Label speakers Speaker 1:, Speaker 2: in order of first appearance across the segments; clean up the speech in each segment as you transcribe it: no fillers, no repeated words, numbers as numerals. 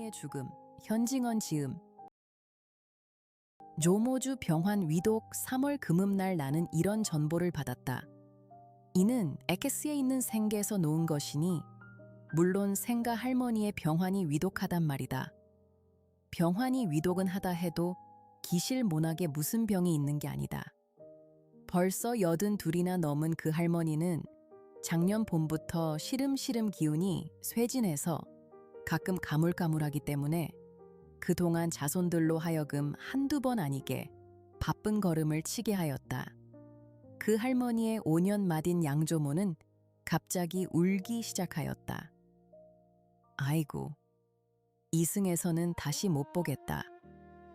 Speaker 1: 할머니의 죽음, 현징원 지음. 조모주 병환 위독 3월 금음날 나는 이런 전보를 받았다. 이는 에케스에 있는 생계에서 놓은 것이니 물론 생가 할머니의 병환이 위독하단 말이다. 병환이 위독은 하다 해도 기실모나게 무슨 병이 있는 게 아니다. 벌써 82이나 넘은 그 할머니는 작년 봄부터 시름시름 기운이 쇠진해서 가끔 가물가물하기 때문에 그동안 자손들로 하여금 한두 번 아니게 바쁜 걸음을 치게 하였다. 그 할머니의 5년 맏인 양조모는 갑자기 울기 시작하였다. 아이고, 이승에서는 다시 못 보겠다.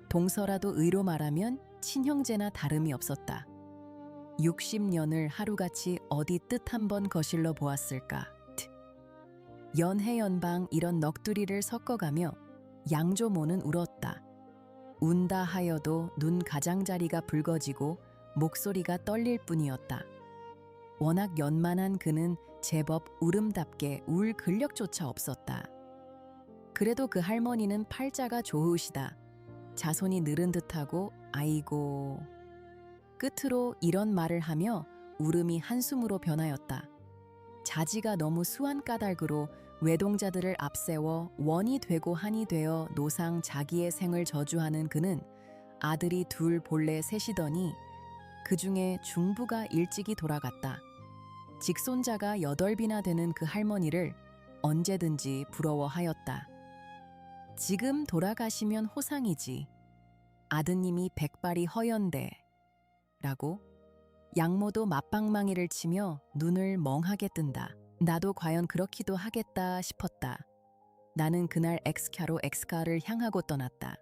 Speaker 1: 동서라도 의로 말하면 친형제나 다름이 없었다. 60년을 하루같이 어디 뜻 한번 거실러 보았을까. 연해연방 이런 넋두리를 섞어가며 양조모는 울었다. 운다 하여도 눈 가장자리가 붉어지고 목소리가 떨릴 뿐이었다. 워낙 연만한 그는 제법 울음답게 울 근력조차 없었다. 그래도 그 할머니는 팔자가 좋으시다. 자손이 늘은 듯하고 아이고. 끝으로 이런 말을 하며 울음이 한숨으로 변하였다. 자지가 너무 수한 까닭으로 외동자들을 앞세워 원이 되고 한이 되어 노상 자기의 생을 저주하는 그는 아들이 둘 본래 셋이더니 그 중에 중부가 일찍이 돌아갔다. 직손자가 8이나 되는 그 할머니를 언제든지 부러워하였다. 지금 돌아가시면 호상이지. 아드님이 백발이 허연데 라고 양모도 맞방망이를 치며 눈을 멍하게 뜬다. 나도 과연 그렇기도 하겠다 싶었다. 나는 그날 엑스카로 엑스카를 향하고 떠났다.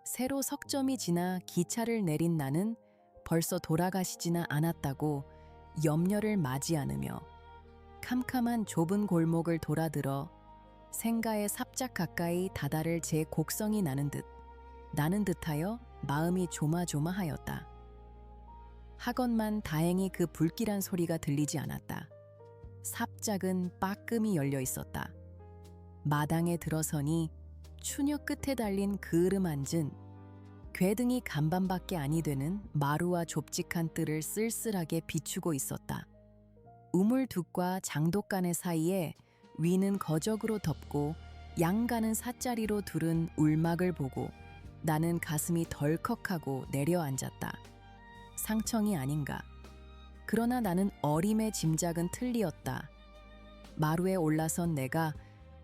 Speaker 1: 새로 석점이 지나 기차를 내린 나는 벌써 돌아가시지나 않았다고 염려를 맞이 않으며 캄캄한 좁은 골목을 돌아들어 생가의 삽작 가까이 다다를 제 곡성이 나는 듯하여 마음이 조마조마하였다. 하건만 다행히 그 불길한 소리가 들리지 않았다. 삽작은 빠끔히 열려 있었다. 마당에 들어서니 추녀 끝에 달린 그을음 앉은 궤등이 간반밖에 아니 되는 마루와 좁직한 뜰을 쓸쓸하게 비추고 있었다. 우물둑과 장독간의 사이에 위는 거적으로 덮고 양가는 사짜리로 두른 울막을 보고 나는 가슴이 덜컥하고 내려앉았다. 상청이 아닌가. 그러나 나는 어림의 짐작은 틀리었다. 마루에 올라선 내가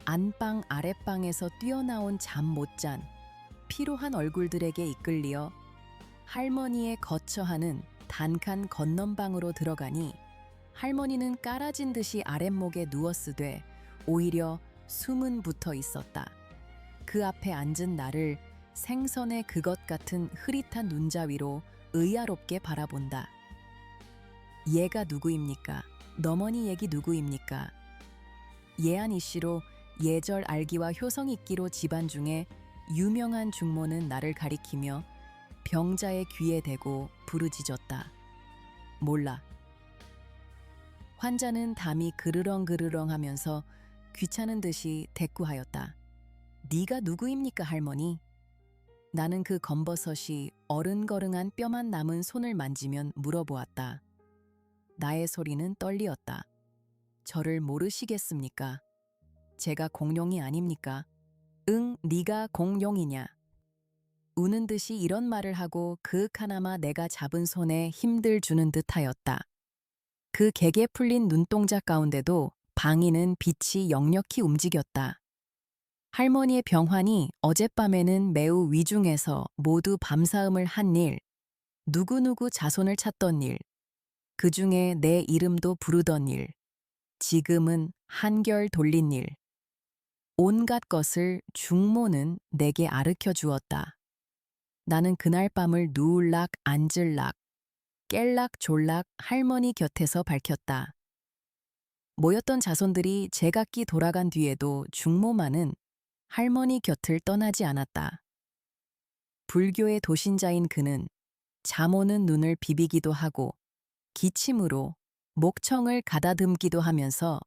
Speaker 1: 안방 아랫방에서 뛰어나온 잠 못 잔 피로한 얼굴들에게 이끌리어 할머니의 거처하는 단칸 건넌방으로 들어가니 할머니는 깔아진 듯이 아랫목에 누웠으되 오히려 숨은 붙어 있었다. 그 앞에 앉은 나를 생선의 그것 같은 흐릿한 눈자위로 의아롭게 바라본다. 얘가 누구입니까? 너머니 얘기 누구입니까? 예한 이씨로 예절 알기와 효성 있기로 집안 중에 유명한 중모는 나를 가리키며 병자의 귀에 대고 부르짖었다. 몰라. 환자는 담이 그르렁그르렁 하면서 귀찮은 듯이 대꾸하였다. 네가 누구입니까 할머니? 나는 그 검버섯이 어른거릉한 뼈만 남은 손을 만지면 물어보았다. 나의 소리는 떨리었다. 저를 모르시겠습니까? 제가 공룡이 아닙니까? 응, 네가 공룡이냐? 우는 듯이 이런 말을 하고 그윽하나마 내가 잡은 손에 힘들 주는 듯하였다. 그 개게 풀린 눈동자 가운데도 방이는 빛이 역력히 움직였다. 할머니의 병환이 어젯밤에는 매우 위중해서 모두 밤사음을 한 일, 누구누구 자손을 찾던 일, 그 중에 내 이름도 부르던 일, 지금은 한결 돌린 일. 온갖 것을 중모는 내게 아르켜 주었다. 나는 그날 밤을 누울락 앉을락, 깰락 졸락 할머니 곁에서 밝혔다. 모였던 자손들이 제각기 돌아간 뒤에도 중모만은 할머니 곁을 떠나지 않았다. 불교의 도신자인 그는 잠 오는 눈을 비비기도 하고 기침으로 목청을 가다듬기도 하면서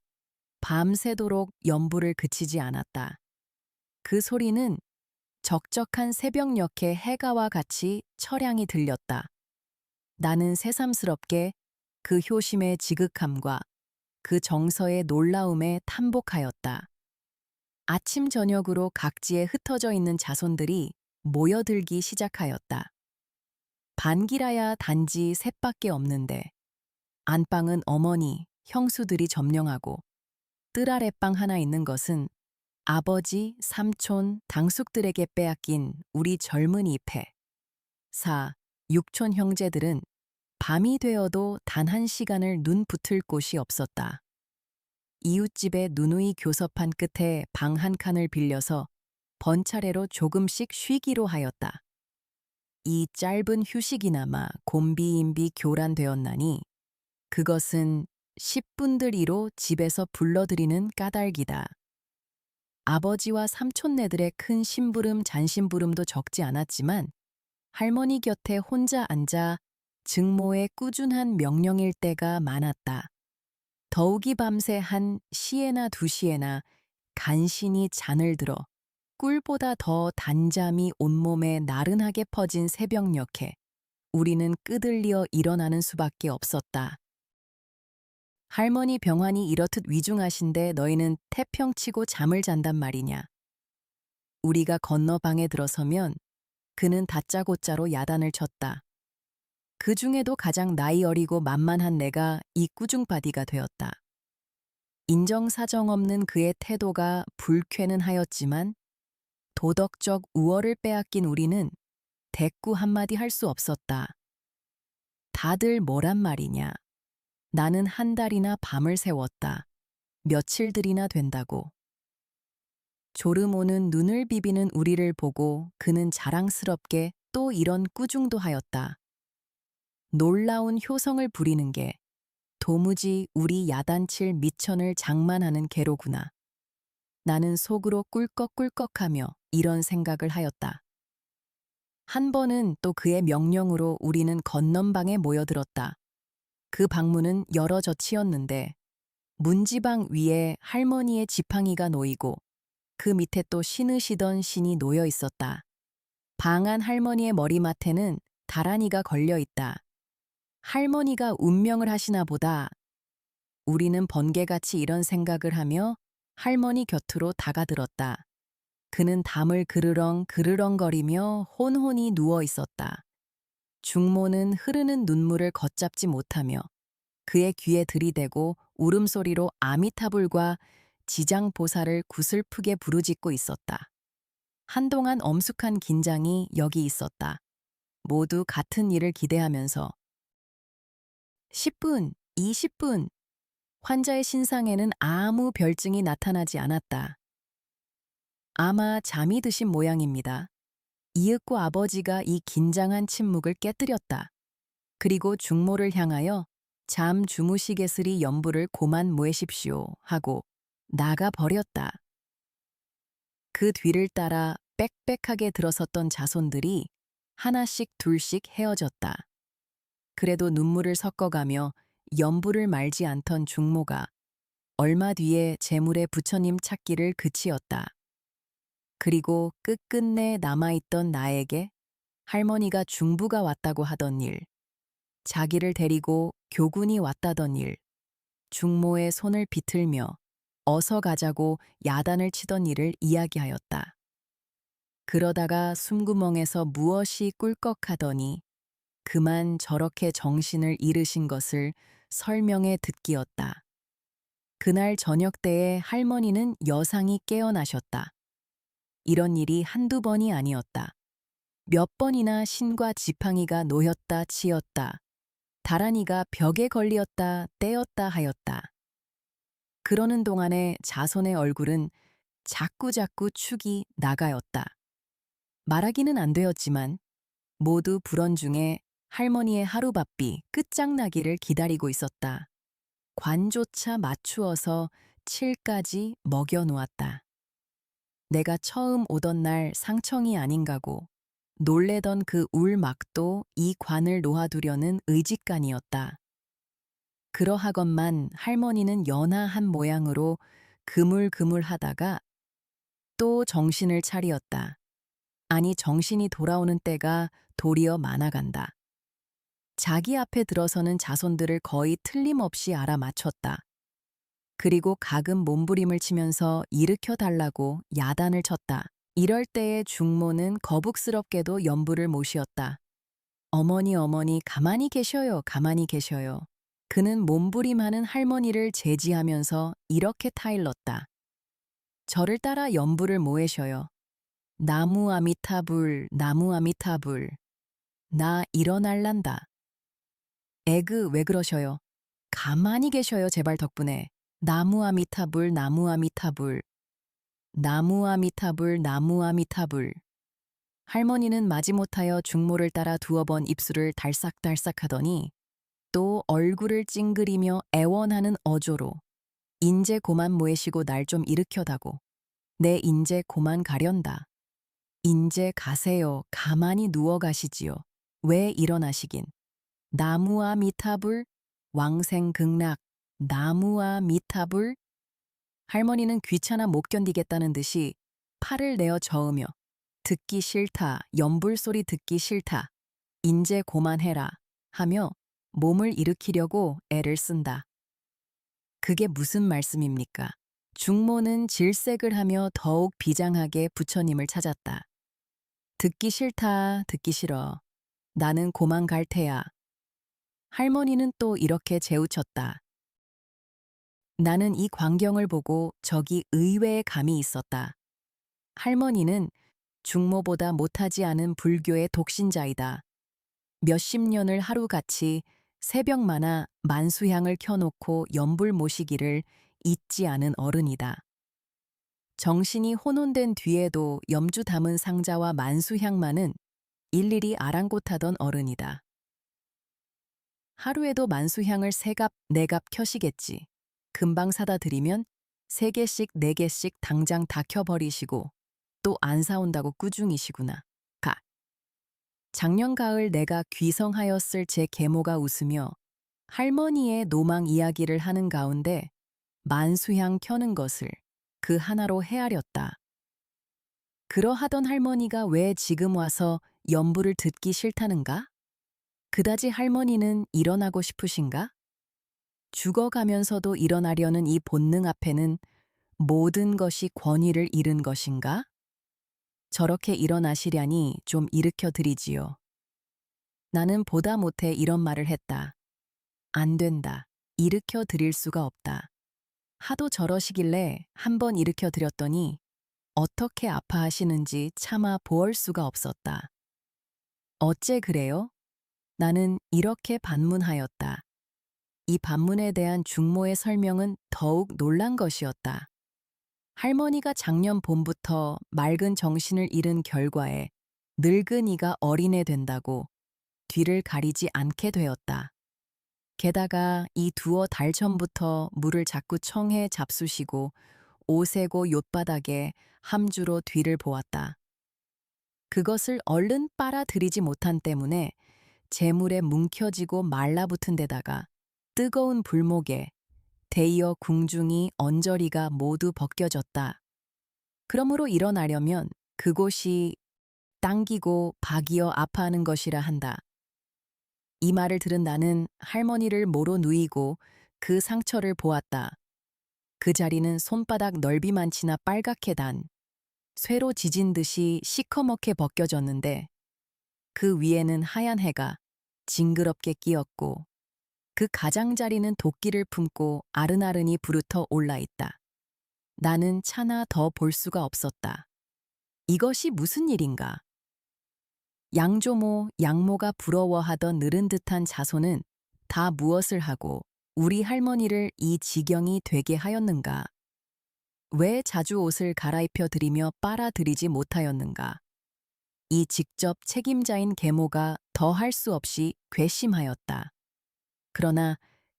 Speaker 1: 밤새도록 연부를 그치지 않았다. 그 소리는 적적한 새벽녘의 해가와 같이 처량히 들렸다. 나는 새삼스럽게 그 효심의 지극함과 그 정서의 놀라움에 탐복하였다. 아침 저녁으로 각지에 흩어져 있는 자손들이 모여들기 시작하였다. 반기라야 단지 셋밖에 없는데 안방은 어머니, 형수들이 점령하고 뜰 아랫방 하나 있는 것은 아버지, 삼촌, 당숙들에게 빼앗긴 우리 젊은이 패. 4, 6촌 형제들은 밤이 되어도 단 한 시간을 눈 붙을 곳이 없었다. 이웃집에 누누이 교섭한 끝에 방 한 칸을 빌려서 번차례로 조금씩 쉬기로 하였다. 이 짧은 휴식이나마 곤비인비 교란되었나니 그것은 10분들이로 집에서 불러들이는 까닭이다. 아버지와 삼촌네들의 큰 심부름 잔심부름도 적지 않았지만 할머니 곁에 혼자 앉아 증모의 꾸준한 명령일 때가 많았다. 더욱이 밤새 한 시에나 2시에나 간신히 잔을 들어 꿀보다 더 단잠이 온몸에 나른하게 퍼진 새벽녘에 우리는 끄들리어 일어나는 수밖에 없었다. 할머니 병환이 이렇듯 위중하신데 너희는 태평치고 잠을 잔단 말이냐. 우리가 건너 방에 들어서면 그는 다짜고짜로 야단을 쳤다. 그 중에도 가장 나이 어리고 만만한 내가 이 꾸중바디가 되었다. 인정사정 없는 그의 태도가 불쾌는 하였지만 도덕적 우월을 빼앗긴 우리는 대꾸 한마디 할 수 없었다. 다들 뭐란 말이냐. 나는 한 달이나 밤을 새웠다. 며칠들이나 된다고. 졸음 오는 눈을 비비는 우리를 보고 그는 자랑스럽게 또 이런 꾸중도 하였다. 놀라운 효성을 부리는 게 도무지 우리 야단칠 미천을 장만하는 개로구나. 나는 속으로 꿀꺽꿀꺽하며 이런 생각을 하였다. 한 번은 또 그의 명령으로 우리는 건넌방에 모여들었다. 그 방문은 여러 젖히었는데 문지방 위에 할머니의 지팡이가 놓이고 그 밑에 또 신으시던 신이 놓여 있었다. 방안 할머니의 머리맡에는 다란이가 걸려 있다. 할머니가 운명을 하시나 보다. 우리는 번개같이 이런 생각을 하며 할머니 곁으로 다가들었다. 그는 담을 그르렁거리며 혼혼히 누워 있었다. 중모는 흐르는 눈물을 걷잡지 못하며 그의 귀에 들이대고 울음소리로 아미타불과 지장보살을 구슬프게 부르짖고 있었다. 한동안 엄숙한 긴장이 여기 있었다. 모두 같은 일을 기대하면서 10분, 20분, 환자의 신상에는 아무 별증이 나타나지 않았다. 아마 잠이 드신 모양입니다. 이윽고 아버지가 이 긴장한 침묵을 깨뜨렸다. 그리고 중모를 향하여 잠 주무시겠으리 연부를 고만 모으십시오 하고 나가버렸다. 그 뒤를 따라 빽빽하게 들어섰던 자손들이 하나씩 둘씩 헤어졌다. 그래도 눈물을 섞어가며 연부를 말지 않던 중모가 얼마 뒤에 재물의 부처님 찾기를 그치었다. 그리고 끝끝내 남아있던 나에게 할머니가 중부가 왔다고 하던 일, 자기를 데리고 교군이 왔다던 일, 중모의 손을 비틀며 어서 가자고 야단을 치던 일을 이야기하였다. 그러다가 숨구멍에서 무엇이 꿀꺽하더니 그만 저렇게 정신을 잃으신 것을 설명해 듣기였다. 그날 저녁 때에 할머니는 여상이 깨어나셨다. 이런 일이 한두 번이 아니었다. 몇 번이나 신과 지팡이가 놓였다 치였다. 다란이가 벽에 걸리었다 떼었다 하였다. 그러는 동안에 자손의 얼굴은 자꾸자꾸 축이 나가였다. 말하기는 안 되었지만 모두 불언중에 할머니의 하루바삐 끝장나기를 기다리고 있었다. 관조차 맞추어서 7까지 먹여놓았다. 내가 처음 오던 날 상청이 아닌가고 놀래던 그 울막도 이 관을 놓아두려는 의직간이었다. 그러하건만 할머니는 연하한 모양으로 그물그물하다가 또 정신을 차리었다. 아니, 정신이 돌아오는 때가 도리어 많아간다. 자기 앞에 들어서는 자손들을 거의 틀림없이 알아맞혔다. 그리고 가끔 몸부림을 치면서 일으켜 달라고 야단을 쳤다. 이럴 때에 중모는 거북스럽게도 연부를 모시었다. 어머니, 어머니, 가만히 계셔요, 가만히 계셔요. 그는 몸부림하는 할머니를 제지하면서 이렇게 타일렀다. 저를 따라 연부를 모으셔요. 나무 아미타불, 나무 아미타불. 나 일어날란다. 에그, 왜 그러셔요? 가만히 계셔요, 제발 덕분에. 나무 아미타불, 나무 아미타불. 나무 아미타불, 나무 아미타불. 할머니는 마지못하여 중모를 따라 두어 번 입술을 달싹달싹 하더니 또 얼굴을 찡그리며 애원하는 어조로 인제 고만 모이시고 날 좀 일으켜다고. 내 인제 고만 가련다. 인제 가세요. 가만히 누워 가시지요. 왜 일어나시긴. 나무와 미타불, 왕생극락, 나무와 미타불. 할머니는 귀찮아 못 견디겠다는 듯이 팔을 내어 저으며 듣기 싫다, 연불 소리 듣기 싫다, 인제 고만해라 하며 몸을 일으키려고 애를 쓴다. 그게 무슨 말씀입니까? 중모는 질색을 하며 더욱 비장하게 부처님을 찾았다. 듣기 싫다, 듣기 싫어. 나는 고만 갈 테야. 할머니는 또 이렇게 재우쳤다. 나는 이 광경을 보고 저기 의외의 감이 있었다. 할머니는 중모보다 못하지 않은 불교의 독신자이다. 몇십 년을 하루같이 새벽마다 만수향을 켜놓고 연불 모시기를 잊지 않은 어른이다. 정신이 혼돈된 뒤에도 염주 담은 상자와 만수향만은 일일이 아랑곳하던 어른이다. 하루에도 만수향을 세 갑, 네 갑 켜시겠지. 금방 사다 드리면 세 개씩, 네 개씩 당장 다 켜버리시고 또 안 사온다고 꾸중이시구나. 가. 작년 가을 내가 귀성하였을 제 계모가 웃으며 할머니의 노망 이야기를 하는 가운데 만수향 켜는 것을 그 하나로 헤아렸다. 그러하던 할머니가 왜 지금 와서 연부를 듣기 싫다는가? 그다지 할머니는 일어나고 싶으신가? 죽어가면서도 일어나려는 이 본능 앞에는 모든 것이 권위를 잃은 것인가? 저렇게 일어나시려니 좀 일으켜 드리지요. 나는 보다 못해 이런 말을 했다. 안 된다. 일으켜 드릴 수가 없다. 하도 저러시길래 한번 일으켜 드렸더니 어떻게 아파하시는지 차마 보을 수가 없었다. 어째 그래요? 나는 이렇게 반문하였다. 이 반문에 대한 중모의 설명은 더욱 놀란 것이었다. 할머니가 작년 봄부터 맑은 정신을 잃은 결과에 늙은이가 어린애 된다고 뒤를 가리지 않게 되었다. 게다가 이 두어 달 전부터 물을 자꾸 청해 잡수시고 오세고 옅바닥에 함주로 뒤를 보았다. 그것을 얼른 빨아들이지 못한 때문에 재물에 뭉켜지고 말라붙은 데다가 뜨거운 불목에 대이어 궁중이 언저리가 모두 벗겨졌다. 그러므로 일어나려면 그곳이 당기고 박이어 아파하는 것이라 한다. 이 말을 들은 나는 할머니를 모로 누이고 그 상처를 보았다. 그 자리는 손바닥 넓이만치나 빨갛게 단 쇠로 지진 듯이 시커멓게 벗겨졌는데 그 위에는 하얀 해가 징그럽게 끼었고 그 가장자리는 도끼를 품고 아른아른이 부르터 올라있다. 나는 차나 더 볼 수가 없었다. 이것이 무슨 일인가? 양조모, 양모가 부러워하던 느른 듯한 자손은 다 무엇을 하고 우리 할머니를 이 지경이 되게 하였는가? 왜 자주 옷을 갈아입혀 드리며 빨아들이지 못하였는가? 이 직접 책임자인 계모가 더 할 수 없이 괘씸하였다. 그러나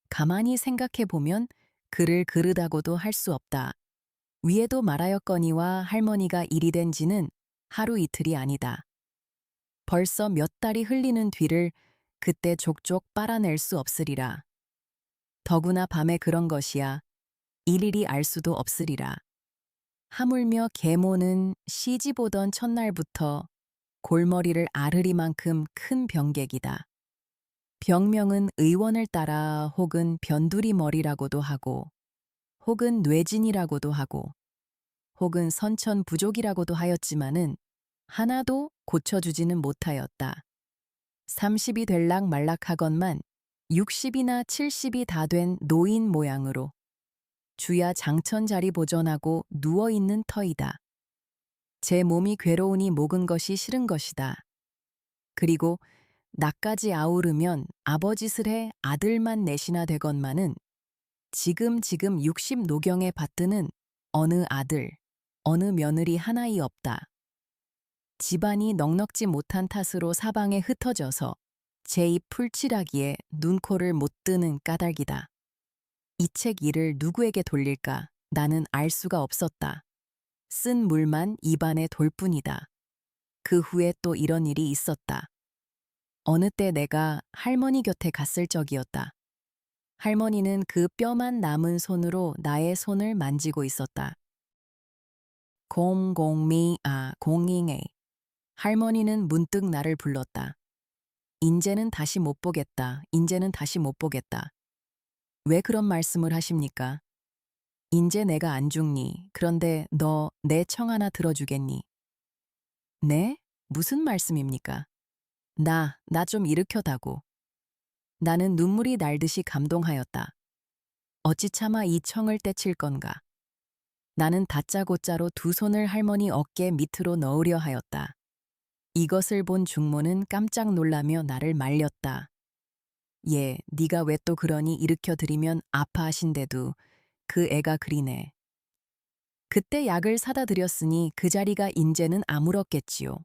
Speaker 1: 가만히 생각해 보면 그를 그르다고도 할 수 없다. 위에도 말하였거니와 할머니가 일이 된 지는 하루 이틀이 아니다. 벌써 몇 달이 흘리는 뒤를 그때 족족 빨아낼 수 없으리라. 더구나 밤에 그런 것이야 일일이 알 수도 없으리라. 하물며 계모는 시집 오던 첫날부터 골머리를 아르리만큼 큰 병객이다. 병명은 의원을 따라 혹은 변두리 머리라고도 하고, 혹은 뇌진이라고도 하고, 혹은 선천 부족이라고도 하였지만은 하나도 고쳐주지는 못하였다. 30이 될락 말락하건만 60이나 70이 다 된 노인 모양으로 주야 장천자리 보전하고 누워있는 터이다. 제 몸이 괴로우니 목은 것이 싫은 것이다. 그리고 나까지 아우르면 아버짓을 해 아들만 넷이나 되건만은 지금 60 노경에 받드는 어느 아들, 어느 며느리 하나이 없다. 집안이 넉넉지 못한 탓으로 사방에 흩어져서 제 입 풀칠하기에 눈코를 못 뜨는 까닭이다. 이 책 일을 누구에게 돌릴까 나는 알 수가 없었다. 쓴 물만 입안에 돌 뿐이다. 그 후에 또 이런 일이 있었다. 어느 때 내가 할머니 곁에 갔을 적이었다. 할머니는 그 뼈만 남은 손으로 나의 손을 만지고 있었다. 공잉에. 할머니는 문득 나를 불렀다. 인제는 다시 못 보겠다. 인제는 다시 못 보겠다. 왜 그런 말씀을 하십니까? 인제 내가 안 죽니? 그런데 너 내 청 하나 들어주겠니? 네? 무슨 말씀입니까? 나 좀 일으켜다고. 나는 눈물이 날듯이 감동하였다. 어찌 차마 이 청을 떼칠 건가? 나는 다짜고짜로 두 손을 할머니 어깨 밑으로 넣으려 하였다. 이것을 본 중모는 깜짝 놀라며 나를 말렸다. 예, 네가 왜 또 그러니 일으켜 드리면 아파하신데도 그 애가 그리네. 그때 약을 사다 드렸으니 그 자리가 인제는 아물었겠지요.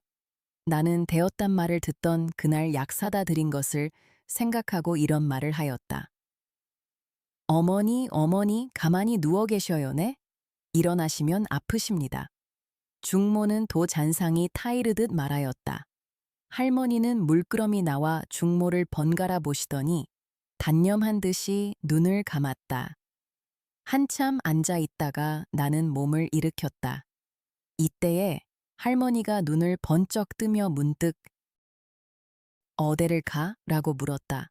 Speaker 1: 나는 되었단 말을 듣던 그날 약 사다 드린 것을 생각하고 이런 말을 하였다. 어머니, 가만히 누워 계셔요네? 일어나시면 아프십니다. 중모는 도 잔상이 타이르듯 말하였다. 할머니는 물끄러미 나와 중모를 번갈아 보시더니 단념한 듯이 눈을 감았다. 한참 앉아 있다가 나는 몸을 일으켰다. 이때에 할머니가 눈을 번쩍 뜨며 문득 어데를 가? 라고 물었다.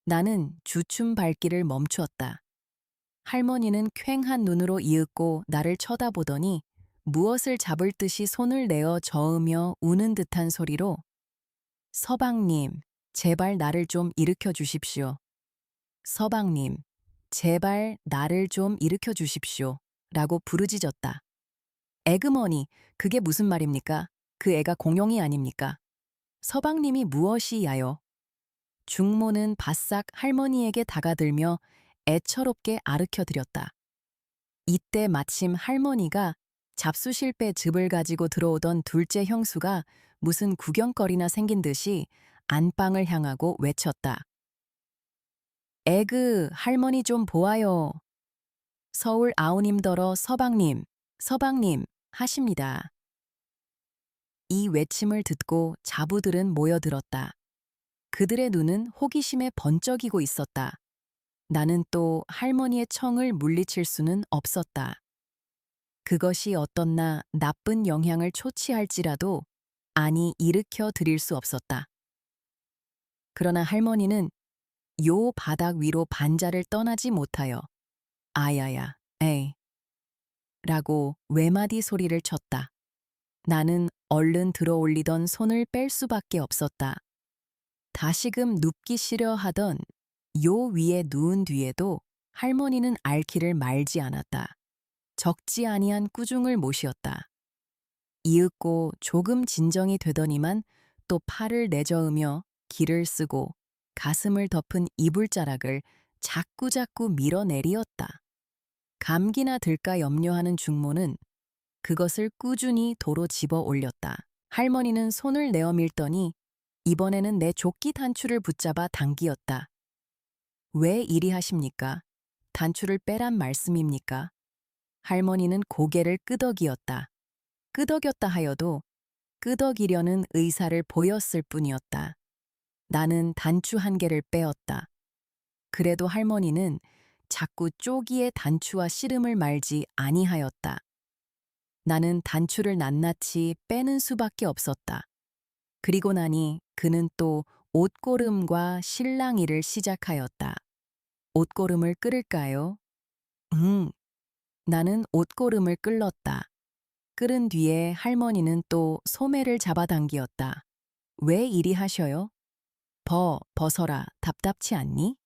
Speaker 1: 나는 주춤 발길을 멈추었다. 할머니는 퀭한 눈으로 이윽고 나를 쳐다보더니 무엇을 잡을 듯이 손을 내어 저으며 우는 듯한 소리로 서방님, 제발 나를 좀 일으켜 주십시오. 서방님, 제발 나를 좀 일으켜 주십시오. 라고 부르짖었다. 에그머니, 그게 무슨 말입니까? 그 애가 공용이 아닙니까? 서방님이 무엇이야요? 중모는 바싹 할머니에게 다가들며 애처롭게 아르켜드렸다. 이때 마침 할머니가 잡수실배 즙을 가지고 들어오던 둘째 형수가 무슨 구경거리나 생긴 듯이 안방을 향하고 외쳤다. 에그, 할머니 좀 보아요. 서울 아우님더러 서방님, 서방님 하십니다. 이 외침을 듣고 자부들은 모여들었다. 그들의 눈은 호기심에 번쩍이고 있었다. 나는 또 할머니의 청을 물리칠 수는 없었다. 그것이 어떻나 나쁜 영향을 초치할지라도 아니 일으켜 드릴 수 없었다. 그러나 할머니는 요 바닥 위로 반자를 떠나지 못하여 아야야, 에이 라고 외마디 소리를 쳤다. 나는 얼른 들어올리던 손을 뺄 수밖에 없었다. 다시금 눕기 싫어 하던 요 위에 누운 뒤에도 할머니는 앓기를 말지 않았다. 적지 아니한 꾸중을 모시었다. 이윽고 조금 진정이 되더니만 또 팔을 내저으며 기를 쓰고 가슴을 덮은 이불자락을 자꾸자꾸 밀어내리었다. 감기나 들까 염려하는 중모는 그것을 꾸준히 도로 집어 올렸다. 할머니는 손을 내어 밀더니 이번에는 내 조끼 단추를 붙잡아 당기었다. 왜 이리 하십니까? 단추를 빼란 말씀입니까? 할머니는 고개를 끄덕이었다. 끄덕였다 하여도 끄덕이려는 의사를 보였을 뿐이었다. 나는 단추 한 개를 빼었다. 그래도 할머니는 자꾸 쪼기에 단추와 씨름을 말지 아니하였다. 나는 단추를 낱낱이 빼는 수밖에 없었다. 그리고 나니 그는 또 옷고름과 실랑이를 시작하였다. 옷고름을 끌을까요? 응. 나는 옷고름을 끌렀다. 끌은 뒤에 할머니는 또 소매를 잡아당기었다. 왜 이리 하셔요? 벗어라. 답답치 않니?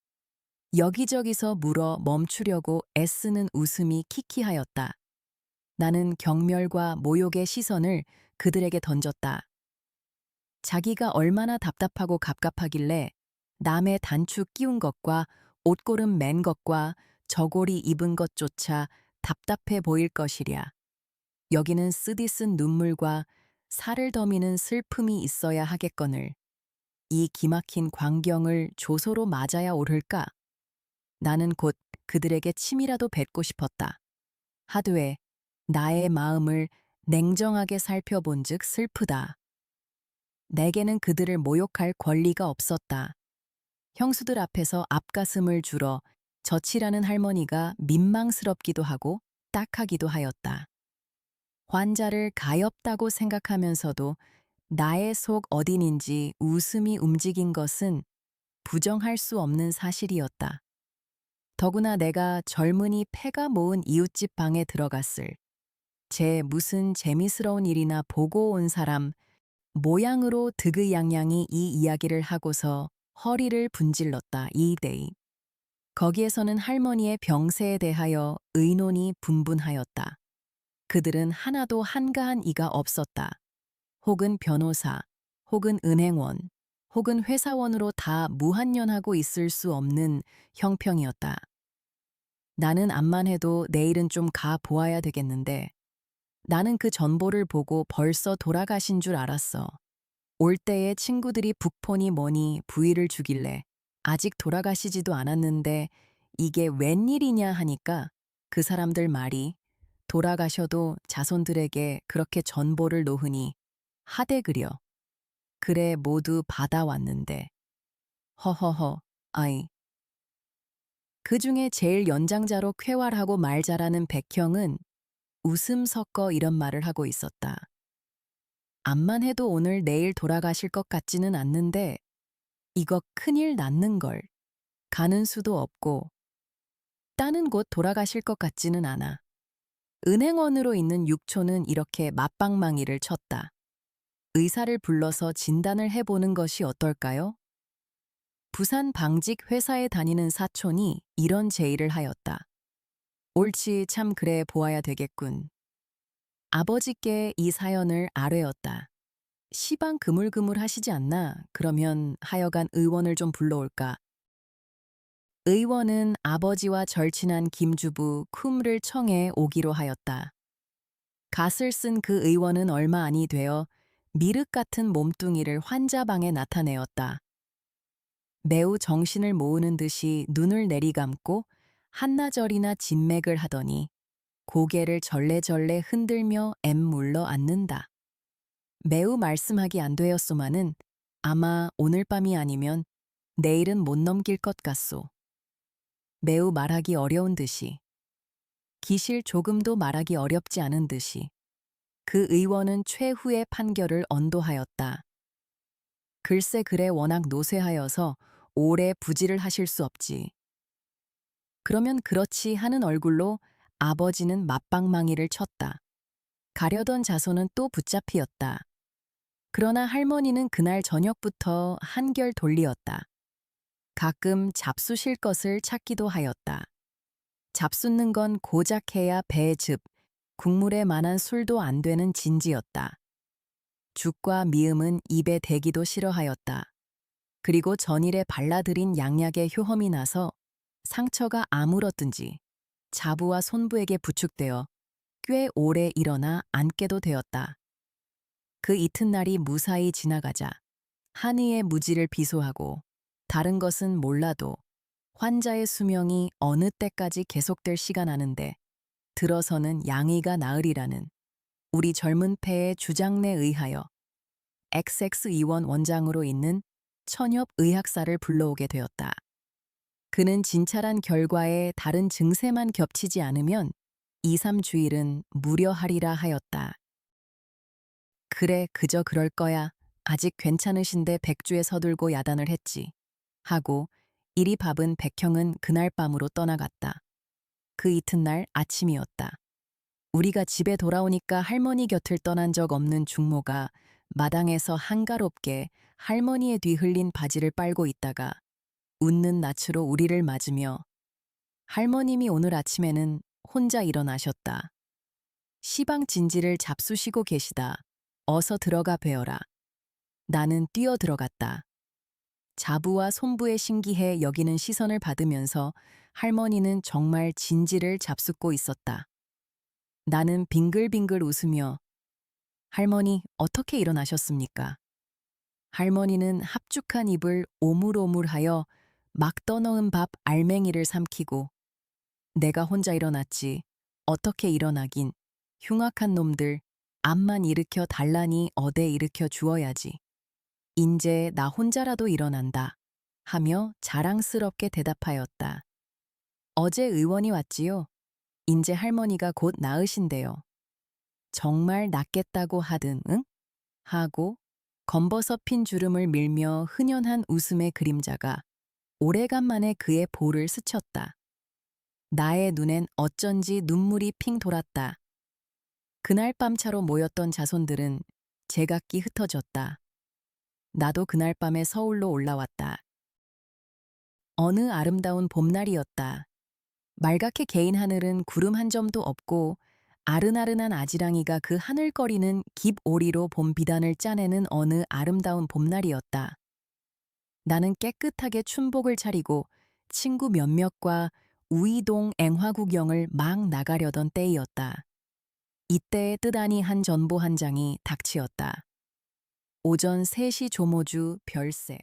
Speaker 1: 여기저기서 물어 멈추려고 애쓰는 웃음이 키키하였다. 나는 경멸과 모욕의 시선을 그들에게 던졌다. 자기가 얼마나 답답하고 갑갑하길래 남의 단추 끼운 것과 옷고름 맨 것과 저고리 입은 것조차 답답해 보일 것이랴. 여기는 쓰디쓴 눈물과 살을 더미는 슬픔이 있어야 하겠거늘. 이 기막힌 광경을 조소로 맞아야 옳을까? 나는 곧 그들에게 침이라도 뱉고 싶었다. 하드에 나의 마음을 냉정하게 살펴본즉 슬프다. 내게는 그들을 모욕할 권리가 없었다. 형수들 앞에서 앞가슴을 줄어 젖이라는 할머니가 민망스럽기도 하고 딱하기도 하였다. 환자를 가엾다고 생각하면서도 나의 속 어딘인지 웃음이 움직인 것은 부정할 수 없는 사실이었다. 더구나 내가 젊은이 패가 모은 이웃집 방에 들어갔을 제 무슨 재미스러운 일이나 보고 온 사람 모양으로 득의양양이 이 이야기를 하고서 허리를 분질렀다. 이데이. 거기에서는 할머니의 병세에 대하여 의논이 분분하였다. 그들은 하나도 한가한 이가 없었다. 혹은 변호사, 혹은 은행원, 혹은 회사원으로 다 무한년하고 있을 수 없는 형평이었다. 나는 암만 해도 내일은 좀 가 보아야 되겠는데 나는 그 전보를 보고 벌써 돌아가신 줄 알았어. 올 때에 친구들이 북폰이 뭐니 부위를 주길래 아직 돌아가시지도 않았는데 이게 웬일이냐 하니까 그 사람들 말이 돌아가셔도 자손들에게 그렇게 전보를 놓으니 하대 그려. 그래 모두 받아왔는데. 허허허, 아이. 그 중에 제일 연장자로 쾌활하고 말 잘하는 백형은 웃음 섞어 이런 말을 하고 있었다. 암만 해도 오늘 내일 돌아가실 것 같지는 않는데 이거 큰일 났는걸. 가는 수도 없고 따는 곳 돌아가실 것 같지는 않아. 은행원으로 있는 육초는 이렇게 맞방망이를 쳤다. 의사를 불러서 진단을 해보는 것이 어떨까요? 부산 방직 회사에 다니는 사촌이 이런 제의를 하였다. 옳지 참 그래 보아야 되겠군. 아버지께 이 사연을 아뢰었다. 시방 그물그물 하시지 않나? 그러면 하여간 의원을 좀 불러올까? 의원은 아버지와 절친한 김주부 쿰를 청해 오기로 하였다. 갓을 쓴 그 의원은 얼마 아니 되어 미륵 같은 몸뚱이를 환자방에 나타내었다. 매우 정신을 모으는 듯이 눈을 내리감고 한나절이나 진맥을 하더니 고개를 절레절레 흔들며 앱물러 앉는다. 매우 말씀하기 안 되었소마는 아마 오늘 밤이 아니면 내일은 못 넘길 것 같소. 매우 말하기 어려운 듯이, 기실 조금도 말하기 어렵지 않은 듯이 그 의원은 최후의 판결을 언도하였다. 글쎄 그래 워낙 노쇠하여서 오래 부지를 하실 수 없지. 그러면 그렇지 하는 얼굴로 아버지는 맞방망이를 쳤다. 가려던 자손은 또 붙잡히었다. 그러나 할머니는 그날 저녁부터 한결 돌리었다. 가끔 잡수실 것을 찾기도 하였다. 잡숫는 건 고작 해야 배의 즙, 국물에 만한 술도 안 되는 진지였다. 죽과 미음은 입에 대기도 싫어하였다. 그리고 전일에 발라들인 양약의 효험이 나서 상처가 아물었든지 자부와 손부에게 부축되어 꽤 오래 일어나 앉게도 되었다. 그 이튿날이 무사히 지나가자 한의의 무지를 비소하고 다른 것은 몰라도 환자의 수명이 어느 때까지 계속될 시간 아는데 들어서는 양의가 나으리라는 우리 젊은 패의 주장에 의하여 XX 의원 원장으로 있는 천엽 의학사를 불러오게 되었다. 그는 진찰한 결과에 다른 증세만 겹치지 않으면 2, 3주일은 무료하리라 하였다. 그래, 그저 그럴 거야. 아직 괜찮으신데 백주에 서둘고 야단을 했지. 하고 이리 밥은 백형은 그날 밤으로 떠나갔다. 그 이튿날 아침이었다. 우리가 집에 돌아오니까 할머니 곁을 떠난 적 없는 중모가 마당에서 한가롭게 할머니의 뒤 흘린 바지를 빨고 있다가 웃는 낯으로 우리를 맞으며 할머님이 오늘 아침에는 혼자 일어나셨다. 시방 진지를 잡수시고 계시다. 어서 들어가 뵈어라. 나는 뛰어 들어갔다. 자부와 손부의 신기해 여기는 시선을 받으면서 할머니는 정말 진지를 잡숫고 있었다. 나는 빙글빙글 웃으며 할머니 어떻게 일어나셨습니까? 할머니는 합죽한 입을 오물오물하여 막 떠넣은 밥 알맹이를 삼키고 내가 혼자 일어났지. 어떻게 일어나긴. 흉악한 놈들. 암만 일으켜 달라니 어대 일으켜 주어야지. 인제 나 혼자라도 일어난다. 하며 자랑스럽게 대답하였다. 어제 의원이 왔지요. 인제 할머니가 곧 나으신대요. 정말 낫겠다고 하든 응? 하고 검버섯 핀 주름을 밀며 흔연한 웃음의 그림자가 오래간만에 그의 볼을 스쳤다. 나의 눈엔 어쩐지 눈물이 핑 돌았다. 그날 밤 차로 모였던 자손들은 제각기 흩어졌다. 나도 그날 밤에 서울로 올라왔다. 어느 아름다운 봄날이었다. 말갛게 개인 하늘은 구름 한 점도 없고 아른아른한 아지랑이가 그 하늘거리는 깊오리로 봄 비단을 짜내는 어느 아름다운 봄날이었다. 나는 깨끗하게 춘복을 차리고 친구 몇몇과 우이동 앵화 구경을 막 나가려던 때이었다. 이때에 뜻아니 한 전보 한 장이 닥치었다. 오전 3시 조모주 별세.